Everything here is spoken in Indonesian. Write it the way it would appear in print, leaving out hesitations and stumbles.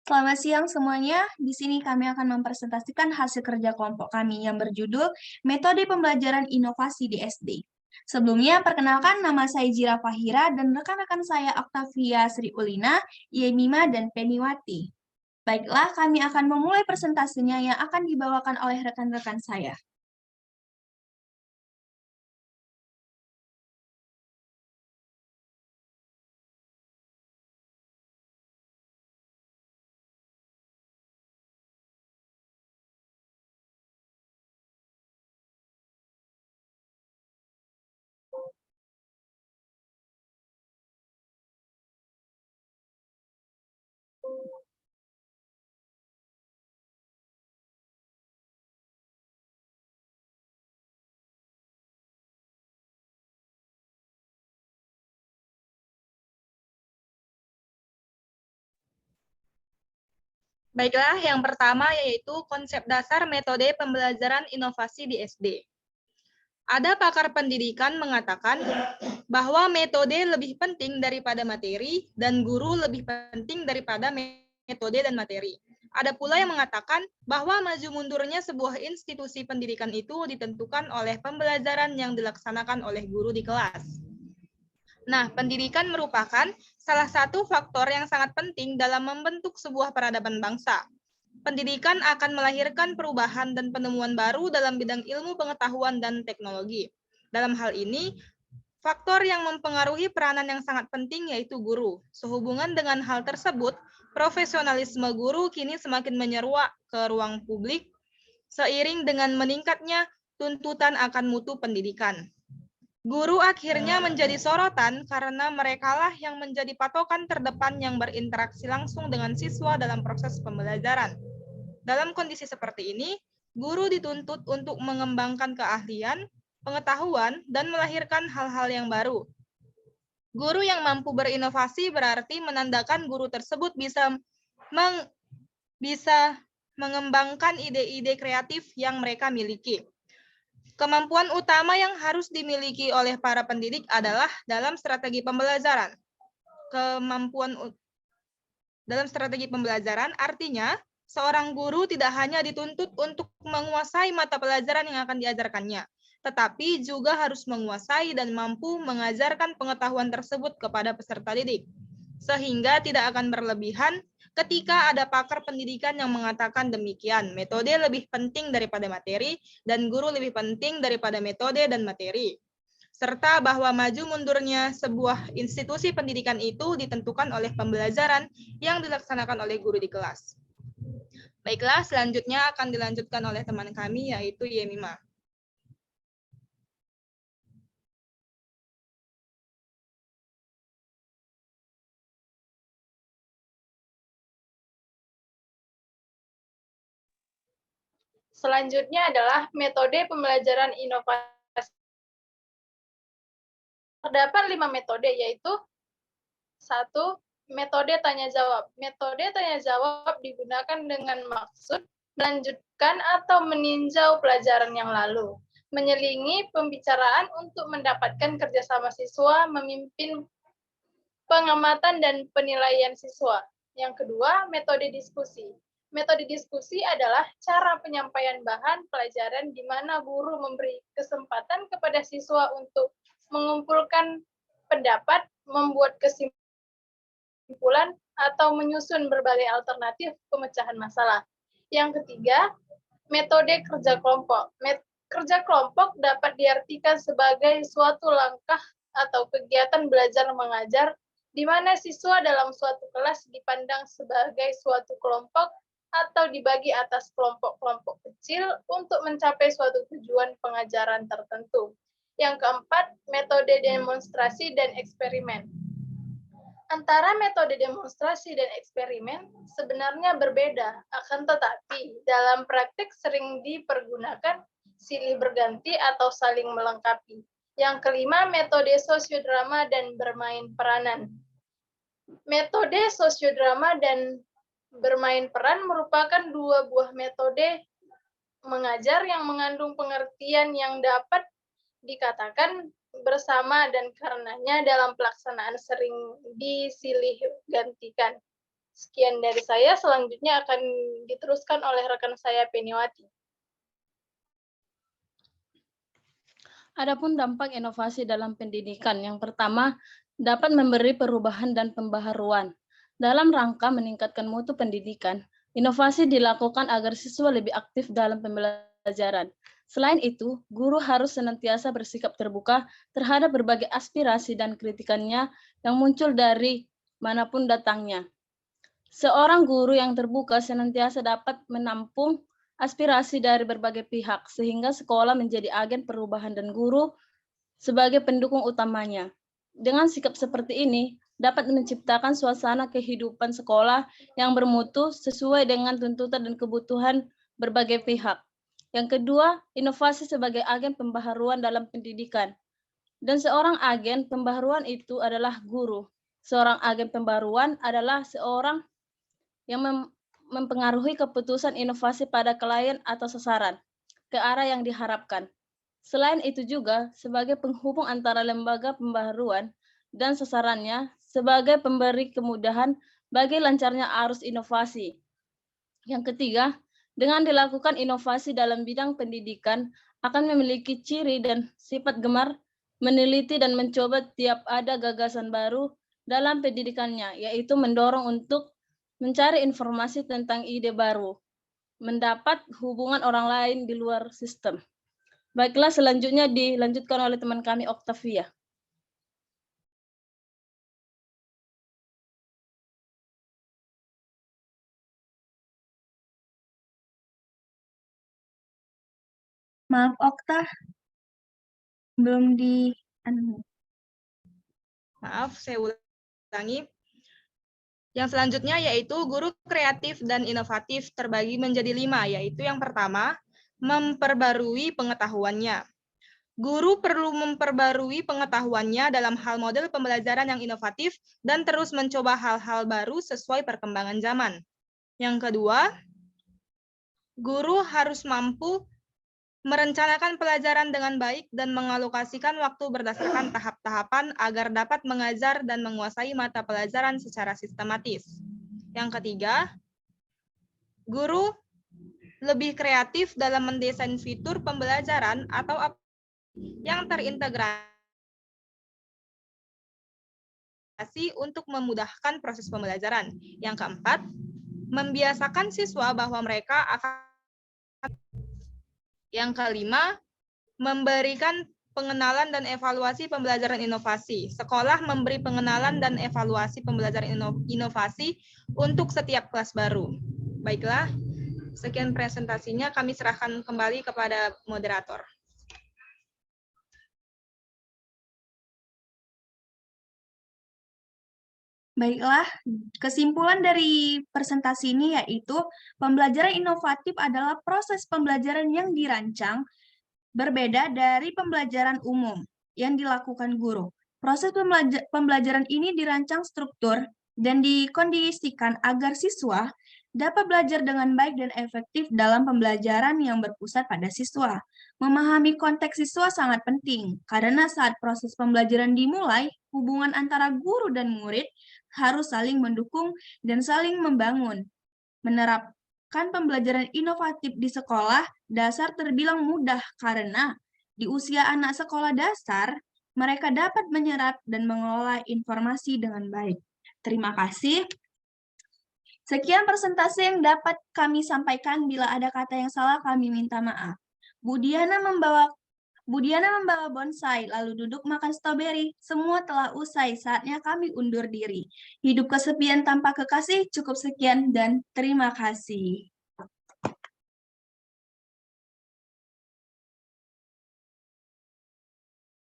Selamat siang semuanya. Di sini kami akan mempresentasikan hasil kerja kelompok kami yang berjudul Metode Pembelajaran Inovasi di SD. Sebelumnya, perkenalkan nama saya Jira Fahira dan rekan-rekan saya Octavia Sri Ulina, Yemima, dan Peniwati. Baiklah, kami akan memulai presentasinya yang akan dibawakan oleh rekan-rekan saya. Baiklah, yang pertama yaitu konsep dasar metode pembelajaran inovasi di SD. Ada pakar pendidikan mengatakan bahwa metode lebih penting daripada materi dan guru lebih penting daripada metode dan materi. Ada pula yang mengatakan bahwa maju mundurnya sebuah institusi pendidikan itu ditentukan oleh pembelajaran yang dilaksanakan oleh guru di kelas. Nah, pendidikan merupakan salah satu faktor yang sangat penting dalam membentuk sebuah peradaban bangsa. Pendidikan akan melahirkan perubahan dan penemuan baru dalam bidang ilmu pengetahuan dan teknologi. Dalam hal ini, faktor yang mempengaruhi peranan yang sangat penting yaitu guru. Sehubungan dengan hal tersebut, profesionalisme guru kini semakin menyeruak ke ruang publik seiring dengan meningkatnya tuntutan akan mutu pendidikan. Guru akhirnya menjadi sorotan karena merekalah yang menjadi patokan terdepan yang berinteraksi langsung dengan siswa dalam proses pembelajaran. Dalam kondisi seperti ini, guru dituntut untuk mengembangkan keahlian, pengetahuan, dan melahirkan hal-hal yang baru. Guru yang mampu berinovasi berarti menandakan guru tersebut bisa mengembangkan ide-ide kreatif yang mereka miliki. Kemampuan utama yang harus dimiliki oleh para pendidik adalah dalam strategi pembelajaran. Dalam strategi pembelajaran artinya seorang guru tidak hanya dituntut untuk menguasai mata pelajaran yang akan diajarkannya, tetapi juga harus menguasai dan mampu mengajarkan pengetahuan tersebut kepada peserta didik. Sehingga tidak akan berlebihan ketika ada pakar pendidikan yang mengatakan demikian, metode lebih penting daripada materi, dan guru lebih penting daripada metode dan materi. Serta bahwa maju mundurnya sebuah institusi pendidikan itu ditentukan oleh pembelajaran yang dilaksanakan oleh guru di kelas. Baiklah, selanjutnya akan dilanjutkan oleh teman kami, yaitu Yemima. Selanjutnya adalah metode pembelajaran inovasi. Terdapat 5 metode, yaitu 1. Metode tanya-jawab. Metode tanya-jawab digunakan dengan maksud melanjutkan atau meninjau pelajaran yang lalu, menyelingi pembicaraan untuk mendapatkan kerjasama siswa, memimpin pengamatan dan penilaian siswa. Yang kedua, metode diskusi. Metode diskusi adalah cara penyampaian bahan pelajaran di mana guru memberi kesempatan kepada siswa untuk mengumpulkan pendapat, membuat kesimpulan, atau menyusun berbagai alternatif pemecahan masalah. Yang ketiga, metode kerja kelompok. Kerja kelompok dapat diartikan sebagai suatu langkah atau kegiatan belajar mengajar di mana siswa dalam suatu kelas dipandang sebagai suatu kelompok atau dibagi atas kelompok-kelompok kecil untuk mencapai suatu tujuan pengajaran tertentu. Yang keempat, metode demonstrasi dan eksperimen. Antara metode demonstrasi dan eksperimen sebenarnya berbeda, akan tetapi dalam praktik sering dipergunakan silih berganti atau saling melengkapi. Yang kelima, metode sosiodrama dan bermain peranan. Metode sosiodrama dan bermain peran merupakan dua buah metode mengajar yang mengandung pengertian yang dapat dikatakan bersama dan karenanya dalam pelaksanaan sering disilih gantikan. Sekian dari saya, selanjutnya akan diteruskan oleh rekan saya Peniwati. Adapun dampak inovasi dalam pendidikan, yang pertama dapat memberi perubahan dan pembaharuan. Dalam rangka meningkatkan mutu pendidikan, inovasi dilakukan agar siswa lebih aktif dalam pembelajaran. Selain itu, guru harus senantiasa bersikap terbuka terhadap berbagai aspirasi dan kritikannya yang muncul dari manapun datangnya. Seorang guru yang terbuka senantiasa dapat menampung aspirasi dari berbagai pihak, sehingga sekolah menjadi agen perubahan dan guru sebagai pendukung utamanya. Dengan sikap seperti ini, dapat menciptakan suasana kehidupan sekolah yang bermutu sesuai dengan tuntutan dan kebutuhan berbagai pihak. Yang kedua, inovasi sebagai agen pembaharuan dalam pendidikan. Dan seorang agen pembaharuan itu adalah guru. Seorang agen pembaharuan adalah seorang yang mempengaruhi keputusan inovasi pada klien atau sasaran ke arah yang diharapkan. Selain itu juga sebagai penghubung antara lembaga pembaharuan dan sasarannya sebagai pemberi kemudahan bagi lancarnya arus inovasi. Yang ketiga, dengan dilakukan inovasi dalam bidang pendidikan akan memiliki ciri dan sifat gemar meneliti dan mencoba tiap ada gagasan baru dalam pendidikannya, yaitu mendorong untuk mencari informasi tentang ide baru, mendapat hubungan orang lain di luar sistem. Baiklah, selanjutnya dilanjutkan oleh teman kami, Octavia. Maaf, Okta. Belum di... Maaf, saya ulangi. Yang selanjutnya yaitu guru kreatif dan inovatif terbagi menjadi 5, yaitu yang pertama, memperbarui pengetahuannya. Guru perlu memperbarui pengetahuannya dalam hal model pembelajaran yang inovatif dan terus mencoba hal-hal baru sesuai perkembangan zaman. Yang kedua, guru harus mampu merencanakan pelajaran dengan baik dan mengalokasikan waktu berdasarkan tahap-tahapan agar dapat mengajar dan menguasai mata pelajaran secara sistematis. Yang ketiga, guru lebih kreatif dalam mendesain fitur pembelajaran atau yang terintegrasi untuk memudahkan proses pembelajaran. Yang keempat, membiasakan siswa bahwa mereka akan. Yang kelima, memberikan pengenalan dan evaluasi pembelajaran inovasi. Sekolah memberi pengenalan dan evaluasi pembelajaran inovasi untuk setiap kelas baru. Baiklah, sekian presentasinya, kami serahkan kembali kepada moderator. Baiklah, kesimpulan dari presentasi ini yaitu pembelajaran inovatif adalah proses pembelajaran yang dirancang berbeda dari pembelajaran umum yang dilakukan guru. Proses pembelajaran ini dirancang struktur dan dikondisikan agar siswa dapat belajar dengan baik dan efektif dalam pembelajaran yang berpusat pada siswa. Memahami konteks siswa sangat penting, karena saat proses pembelajaran dimulai, hubungan antara guru dan murid harus saling mendukung dan saling membangun. Menerapkan pembelajaran inovatif di sekolah dasar terbilang mudah karena di usia anak sekolah dasar, mereka dapat menyerap dan mengelola informasi dengan baik. Terima kasih. Sekian presentasi yang dapat kami sampaikan. Bila ada kata yang salah, kami minta maaf. Budiana membawa bonsai, lalu duduk makan stroberi. Semua telah usai, saatnya kami undur diri. Hidup kesepian tanpa kekasih, cukup sekian dan terima kasih.